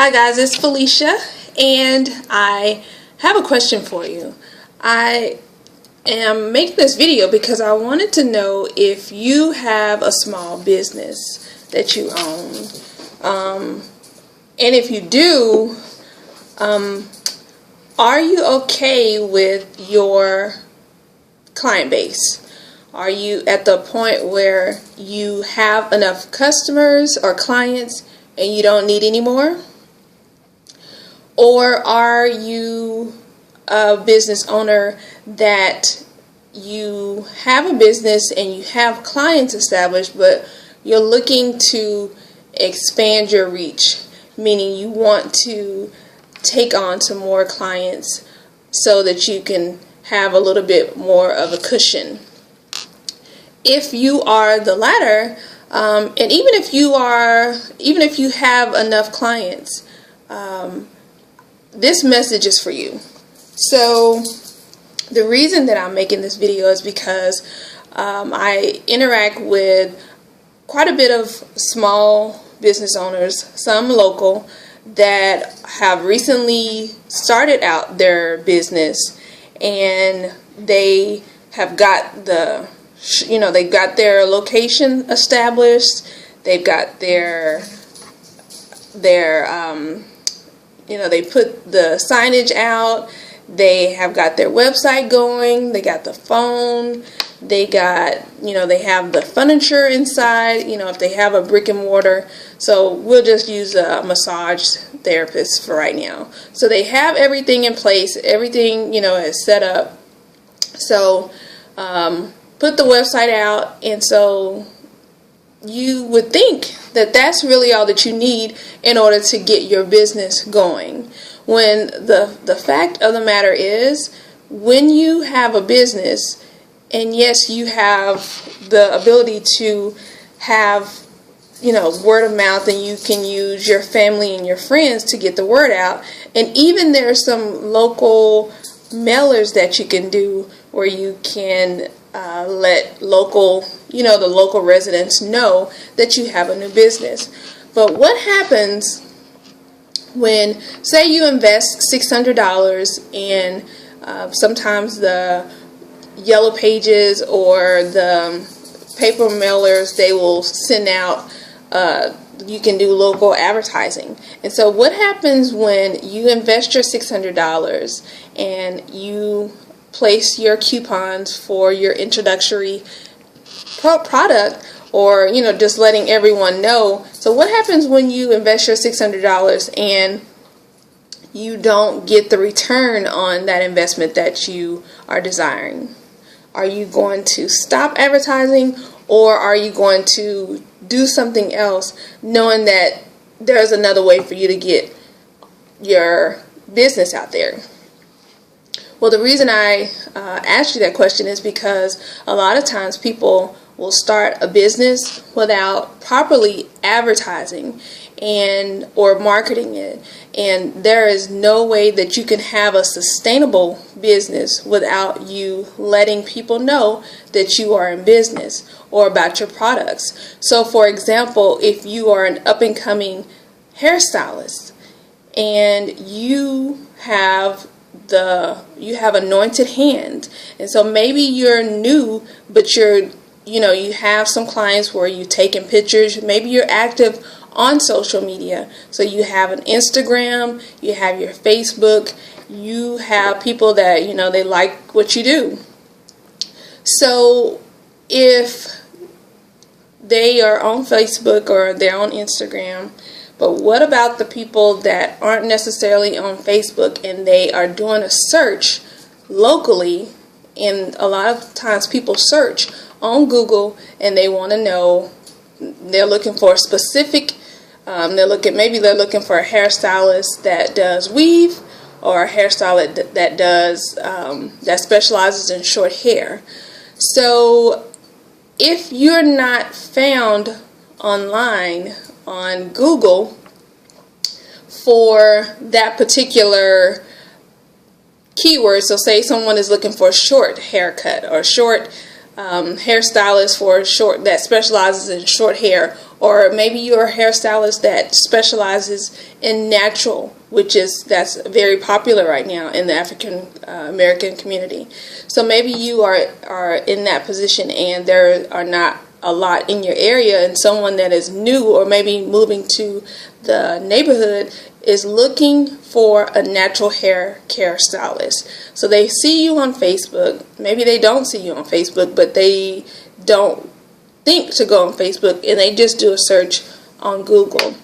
Hi guys, it's Felicia, and I have a question for you. I am making this video because I wanted to know if you have a small business that you own. And if you do, are you okay with your client base? Are you at the point where you have enough customers or clients and you don't need any more? Or are you a business owner that you have a business and you have clients established, but you're looking to expand your reach, meaning you want to take on some more clients so that you can have a little bit more of a cushion? If you are the latter, and even if you have enough clients, this message is for you. So the reason that I'm making this video is because I interact with quite a bit of small business owners, some local, that have recently started out their business, and they have got they've got their location established, they've got their they put the signage out, they have got their website going, they got the phone, they got, they have the furniture inside, if they have a brick and mortar. So we'll just use a massage therapist for right now. So they have everything in place, everything, is set up. So put the website out, and so you would think that that's really all that you need in order to get your business going. When the fact of the matter is, when you have a business, and yes, you have the ability to have, word of mouth, and you can use your family and your friends to get the word out. And even there are some local mailers that you can do where you can let the local residents know that you have a new business. But what happens when, say, you invest $600 and sometimes the Yellow Pages or the paper mailers, they will send out, you can do local advertising. And so what happens when you invest your $600 and you place your coupons for your introductory product, or just letting everyone know? So what happens when you invest your $600 and you don't get the return on that investment that you are desiring? Are you going to stop advertising, or are you going to do something else, knowing that there's another way for you to get your business out there? Well, the reason I asked you that question is because a lot of times people will start a business without properly advertising or marketing it. And there is no way that you can have a sustainable business without you letting people know that you are in business or about your products. So, for example, if you are an up-and-coming hairstylist and you have anointed hand, and so maybe you're new, but you have some clients where you're taking pictures, maybe you're active on social media, so you have an Instagram, you have your Facebook, you have people that they like what you do. So if they are on Facebook or they're on Instagram, but what about the people that aren't necessarily on Facebook and they are doing a search locally? And a lot of times people search on Google and they want to know, they're looking for a specific, they're looking for a hairstylist that does weave, or a hairstylist that specializes in short hair. So if you're not found online on Google for that particular keyword, so say someone is looking for a short haircut or short hairstylist for short that specializes in short hair, or maybe you're a hairstylist that specializes in natural, that's very popular right now in the African American community. So maybe you are in that position and there are not a lot in your area, and someone that is new or maybe moving to the neighborhood is looking for a natural hair care stylist. So they see you on Facebook. Maybe they don't see you on Facebook, but they don't think to go on Facebook, and they just do a search on Google.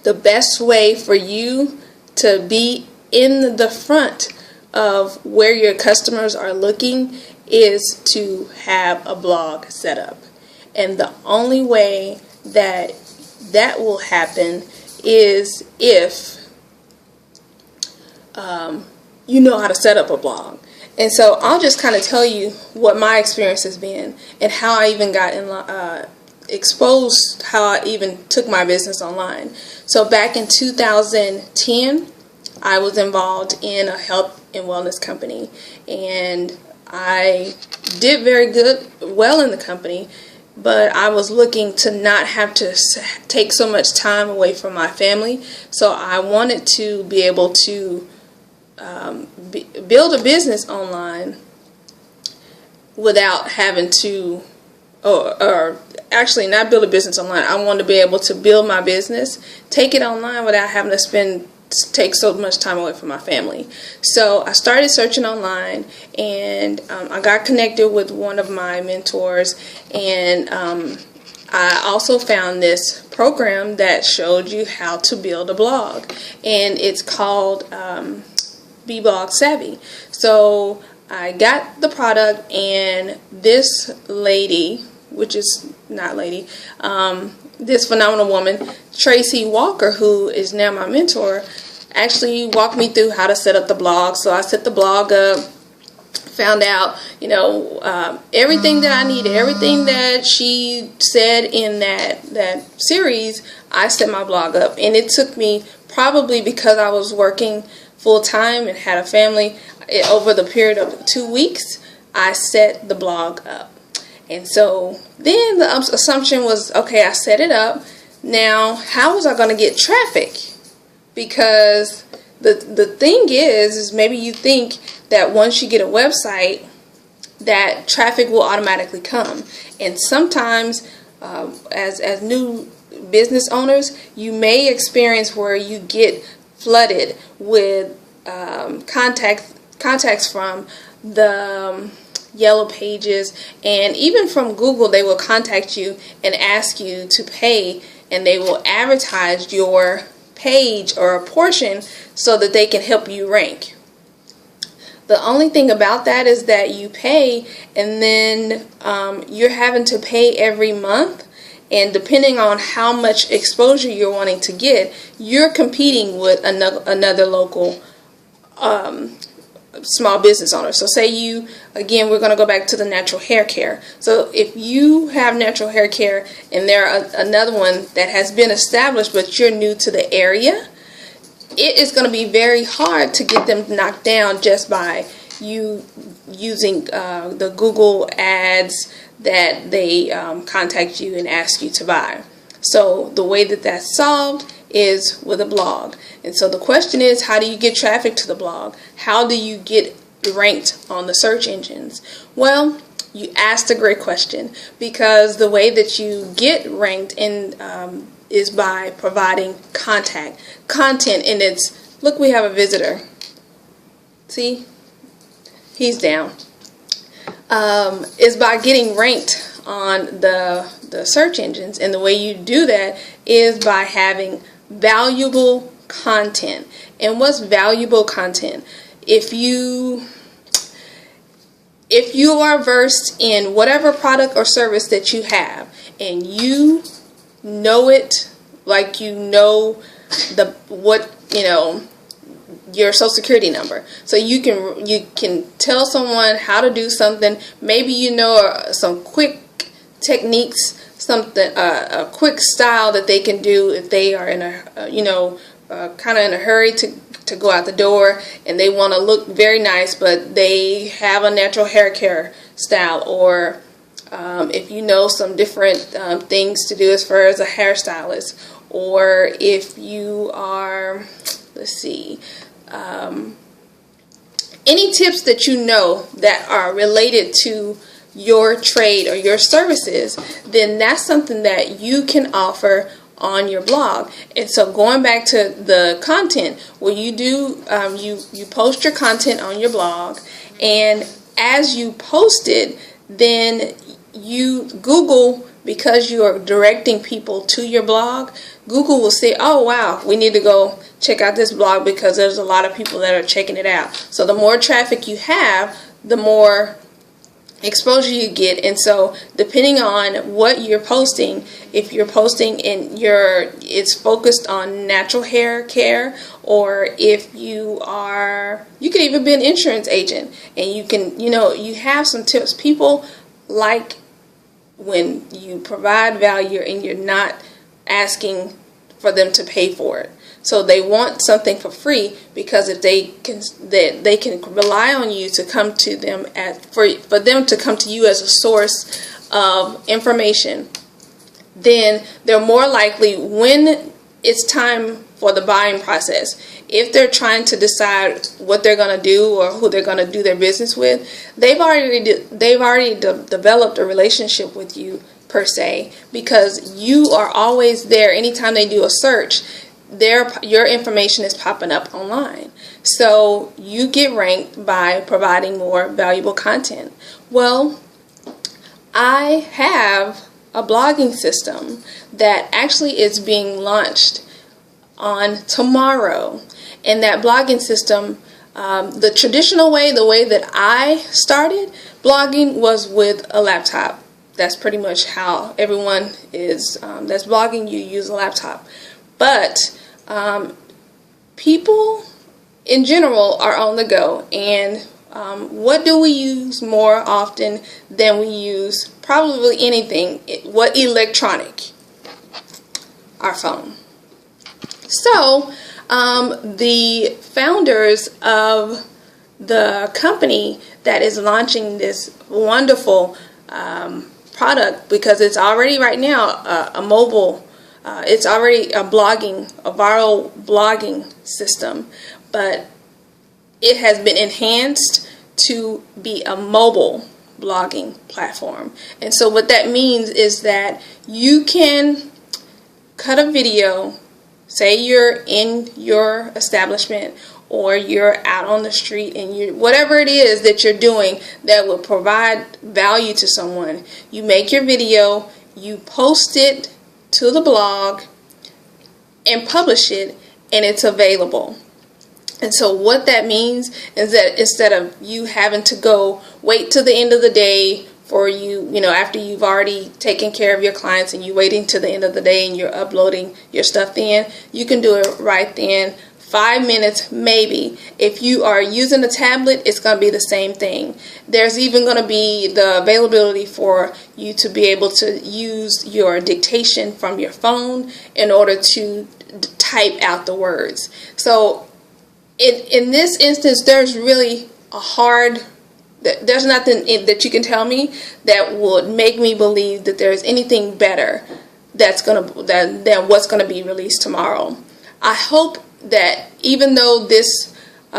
The best way for you to be in the front of where your customers are looking is to have a blog set up. And the only way that will happen is if you know how to set up a blog. And so I'll just kind of tell you what my experience has been and how I even got exposed, how I even took my business online. So back in 2010, I was involved in a health and wellness company, and I did well in the company, but I was looking to not have to take so much time away from my family. So I wanted to be able to build a business online without having to, or actually not build a business online. I wanted to be able to build my business, take it online without having to take so much time away from my family. So I started searching online, and I got connected with one of my mentors, and I also found this program that showed you how to build a blog, and it's called Be Blog Savvy. So I got the product, and this lady, which is not lady, this phenomenal woman, Tracy Walker, who is now my mentor, actually walked me through how to set up the blog. So I set the blog up, found out, everything that I needed, everything that she said in that series. I set my blog up, and it took me, probably because I was working full time and had a family, over the period of 2 weeks, I set the blog up. And so then the assumption was, okay, I set it up. Now, how was I going to get traffic? Because the thing is maybe you think that once you get a website, that traffic will automatically come. And sometimes, as new business owners, you may experience where you get flooded with contacts from the Yellow Pages, and even from Google. They will contact you and ask you to pay, and they will advertise your page or a portion so that they can help you rank. The only thing about that is that you pay, and then you're having to pay every month, and depending on how much exposure you're wanting to get, you're competing with another local small business owner. So say you, again, we're going to go back to the natural hair care. So if you have natural hair care and there are another one that has been established but you're new to the area, it is going to be very hard to get them knocked down just by you using the Google ads that they contact you and ask you to buy. So the way that that's solved is with a blog. And so the question is, how do you get traffic to the blog? How do you get ranked on the search engines? Well, you asked a great question, because the way that you get ranked in is by providing content. And it's, look, we have a visitor. See? He's down. Is by getting ranked on the search engines. And the way you do that is by having valuable content. And what's valuable content? If you are versed in whatever product or service that you have, and you know it like you know your social security number, so you can tell someone how to do something. Maybe you know some quick techniques, a quick style that they can do if they are in kind of in a hurry to go out the door, and they want to look very nice, but they have a natural hair care style, or if you know some different things to do as far as a hairstylist, or if you are, let's see, any tips that you know that are related to your trade or your services, then that's something that you can offer on your blog. And so going back to the content, what you do, you post your content on your blog, and as you post it, then you Google, because you are directing people to your blog, Google will say, oh wow, we need to go check out this blog because there's a lot of people that are checking it out. So the more traffic you have, the more exposure you get. And so depending on what you're posting, if you're posting and it's focused on natural hair care, or if you could even be an insurance agent, and you can, you have some tips. People like when you provide value and you're not asking for them to pay for it. So they want something for free, because if they can rely on you to come to them for them to come to you as a source of information, then they're more likely, when it's time for the buying process, if they're trying to decide what they're going to do or who they're going to do their business with, they've already developed a relationship with you per se, because you are always there. Anytime they do a search, your information is popping up online. So you get ranked by providing more valuable content. Well, I have a blogging system that actually is being launched on tomorrow. And that blogging system, the traditional way, the way that I started blogging, was with a laptop. That's pretty much how everyone is that's blogging. You use a laptop. But people in general are on the go, and what do we use more often than we use probably anything? What electronic? Our phone. So the founders of the company that is launching this wonderful product, because it's already right now a mobile, it's already a viral blogging system, but it has been enhanced to be a mobile blogging platform. And so what that means is that you can cut a video, say you're in your establishment or you're out on the street, and whatever it is that you're doing that will provide value to someone, you make your video, you post it to the blog and publish it, and it's available. And so what that means is that instead of you having to go wait till the end of the day for after you've already taken care of your clients, and you waiting till the end of the day and you're uploading your stuff, then you can do it right then. 5 minutes maybe. If you are using a tablet, it's going to be the same thing. There's even going to be the availability for you to be able to use your dictation from your phone in order to type out the words. So in this instance, there's really there's nothing that you can tell me that would make me believe that there's anything better than what's going to be released tomorrow. I hope that even though this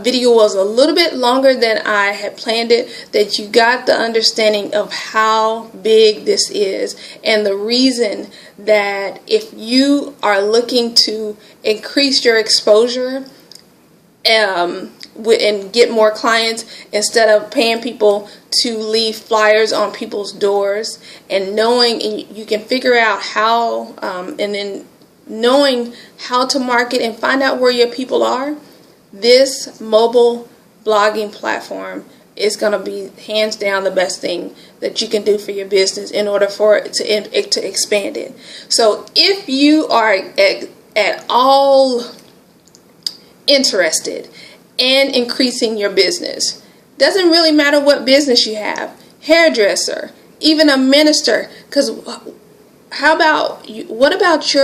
video was a little bit longer than I had planned it, that you got the understanding of how big this is, and the reason that if you are looking to increase your exposure and get more clients, instead of paying people to leave flyers on people's doors, and you can figure out how and then knowing how to market and find out where your people are, this mobile blogging platform is going to be hands down the best thing that you can do for your business in order for it to expand it. So if you are at all interested in increasing your business, doesn't really matter what business you have, hairdresser, even a minister, because what about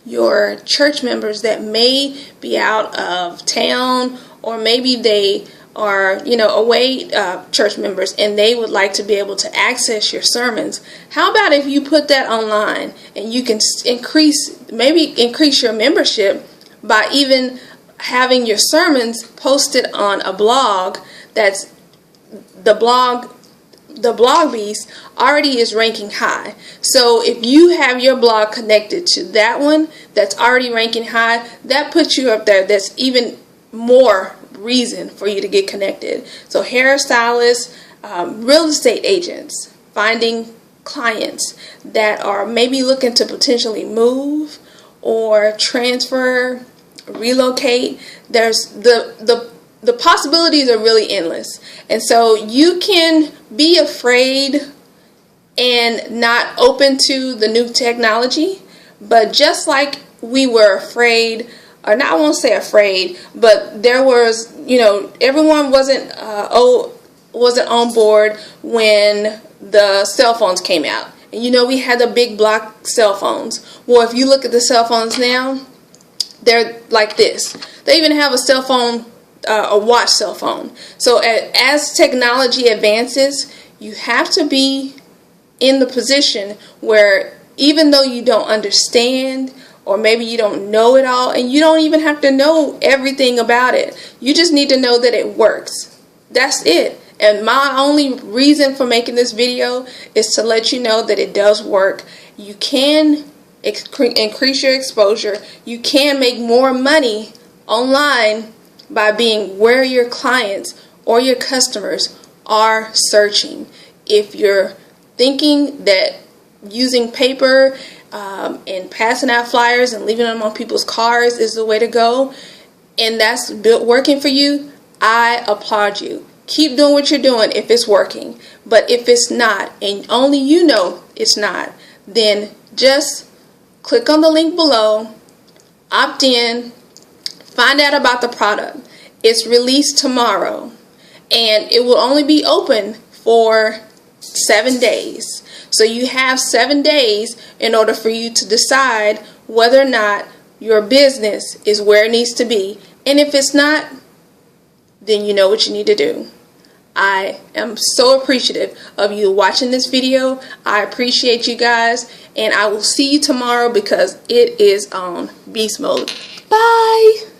your church members that may be out of town, or maybe they are, away church members, and they would like to be able to access your sermons. How about if you put that online and you can increase your membership by even having your sermons posted on a blog that's the blog Beast already is ranking high. So if you have your blog connected to that one that's already ranking high, that puts you up there. That's even more reason for you to get connected. So hairstylists, real estate agents, finding clients that are maybe looking to potentially move or transfer, relocate. There's the possibilities are really endless. And so you can be afraid and not open to the new technology, but just like we were afraid, or not, I won't say afraid, but there was, everyone wasn't on board when the cell phones came out. And we had the big block cell phones. Well, if you look at the cell phones now, they're like this. They even have a cell phone, a watch cell phone. So as technology advances, you have to be in the position where even though you don't understand, or maybe you don't know it all, and you don't even have to know everything about it, you just need to know that it works. That's it. And my only reason for making this video is to let you know that it does work. You can increase your exposure. You can make more money online by being where your clients or your customers are searching. If you're thinking that using paper and passing out flyers and leaving them on people's cars is the way to go, and that's working for you, I applaud you. Keep doing what you're doing if it's working. But if it's not, and only you know it's not, then just click on the link below, opt in, find out about the product. It's released tomorrow, and it will only be open for 7 days. So you have 7 days in order for you to decide whether or not your business is where it needs to be. And if it's not, then you know what you need to do. I am so appreciative of you watching this video. I appreciate you guys, and I will see you tomorrow because it is on beast mode. Bye.